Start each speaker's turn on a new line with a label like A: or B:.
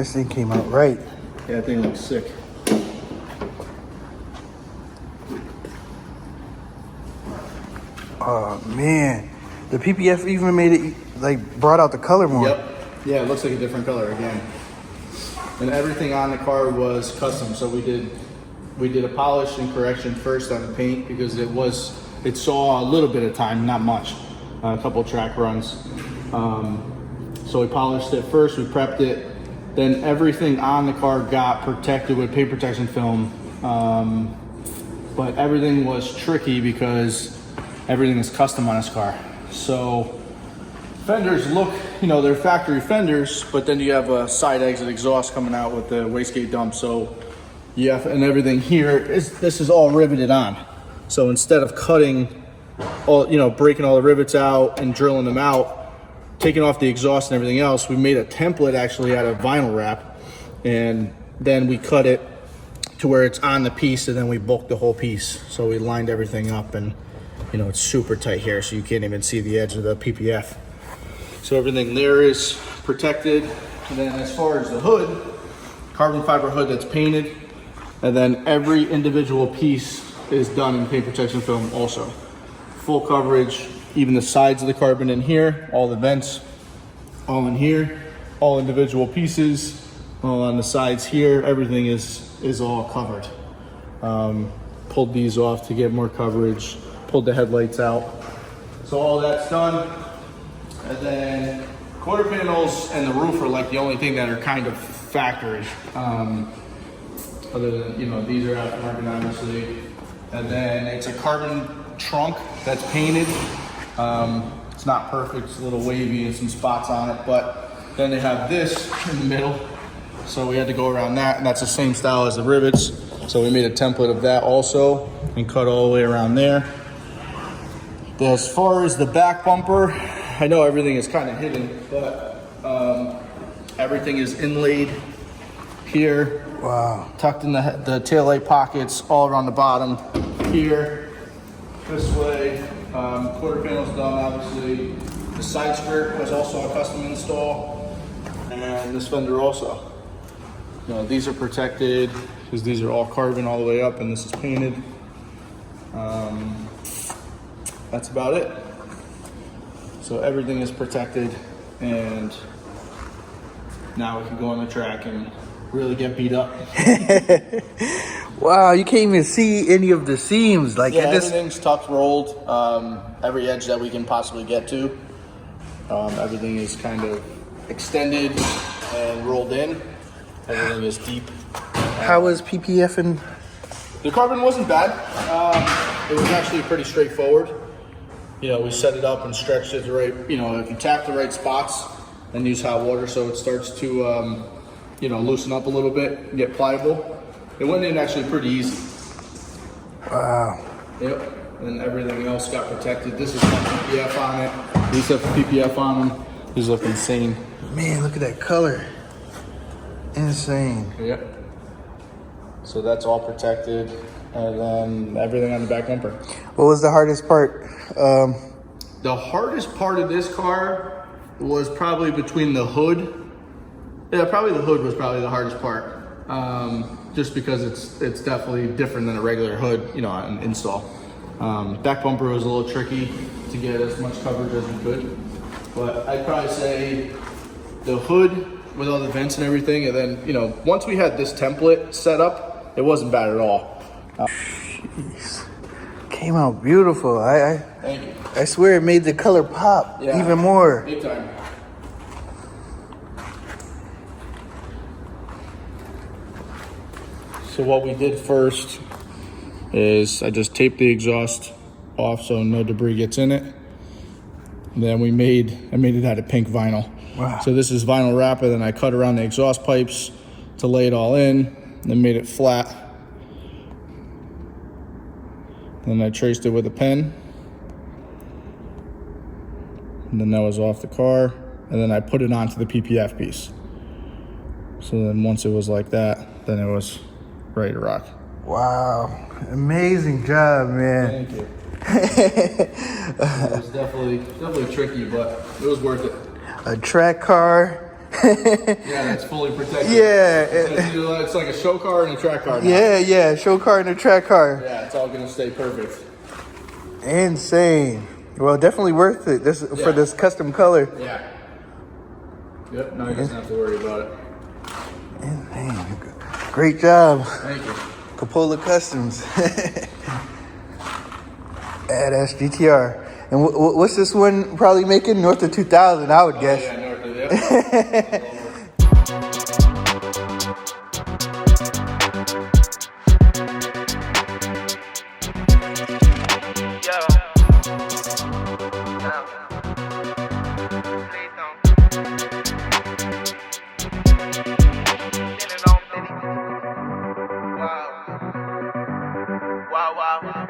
A: This thing came out right.
B: Yeah, that thing looks sick.
A: Oh man, the PPF even made it, like, brought out the color more.
B: Yep. Yeah, it looks like a different color again. And everything on the car was custom. So we did a polish and correction first on the paint because it saw a little bit of time, not much, a couple track runs. So we polished it first, we prepped it, then everything on the car got protected with paint protection film. But everything was tricky because everything is custom on this car. So fenders look, you know, they're factory fenders, but then you have a side exit exhaust coming out with the wastegate dump. So and everything here this is all riveted on. So instead of cutting all, you know, breaking all the rivets out and drilling them out, taking off the exhaust and everything else, we made a template actually out of vinyl wrap, and then we cut it to where it's on the piece, and then we bulked the whole piece. So we lined everything up, and you know, it's super tight here, so you can't even see the edge of the PPF. So everything there is protected. And then as far as the hood, carbon fiber hood that's painted, and then every individual piece is done in paint protection film also. Full coverage, even the sides of the carbon in here, all the vents, all in here, all individual pieces, all on the sides here, everything is all covered. Pulled these off to get more coverage, pulled the headlights out. So all that's done. And then quarter panels and the roof are like the only thing that are kind of factory. Other than, you know, these are aftermarket obviously. And then it's a carbon trunk that's painted. It's not perfect, it's a little wavy and some spots on it, but then they have this in the middle. So we had to go around that, and that's the same style as the rivets. So we made a template of that also and cut all the way around there. As far as the back bumper, I know everything is kind of hidden, but everything is inlaid here.
A: Wow.
B: Tucked in the taillight pockets all around the bottom here, this way. Quarter panel's done, obviously. The side skirt was also a custom install, and this fender also. You know, these are protected because these are all carbon all the way up, and this is painted. That's about it. So everything is protected, and now we can go on the track and really get beat up.
A: Wow, you can't even see any of the seams. Like,
B: yeah, everything's tucked, rolled. Every edge that we can possibly get to. Everything is kind of extended and rolled in. Everything is deep.
A: How was PPF and?
B: The carbon wasn't bad. It was actually pretty straightforward. You know, we set it up and stretched it the right, you know, if you tap the right spots and use hot water so it starts to, you know, loosen up a little bit and get pliable. It went in actually pretty easy.
A: Wow.
B: Yep. And everything else got protected. This is PPF on it. These have PPF on them. These look insane.
A: Man, look at that color. Insane.
B: Yep. So that's all protected. And then everything on the back bumper.
A: What was the hardest part?
B: The hardest part of this car was probably between the hood. Yeah, probably the hood was probably the hardest part. Just because it's definitely different than a regular hood, you know, an install. Back bumper was a little tricky to get as much coverage as we could. But I'd probably say the hood with all the vents and everything, and then, you know, once we had this template set up, it wasn't bad at all.
A: Jeez. Came out beautiful.
B: Thank you.
A: I swear it made the color pop even more.
B: Big time. So what we did first is I just taped the exhaust off so no debris gets in it. And then I made it out of pink vinyl.
A: Wow.
B: So this is vinyl wrap, and then I cut around the exhaust pipes to lay it all in, then made it flat. Then I traced it with a pen. And then that was off the car. And then I put it onto the PPF piece. So then once it was like that, then it was ready to rock.
A: Wow. Amazing job, man.
B: Thank you. It was definitely tricky, but it was worth it.
A: A track car
B: Yeah, that's fully protected.
A: Yeah.
B: It's like a show car and a track car now.
A: Yeah, show car and a track car.
B: Yeah, it's all gonna stay perfect.
A: Insane. Well, definitely worth it for this custom color.
B: Yeah. Yep, now he doesn't have to worry about it.
A: Insane. Great job.
B: Thank you.
A: Coppola Customs. Badass GTR. And what's this one probably making? North of 2,000, I would guess.
B: Yeah, north of, yep.
C: Wow.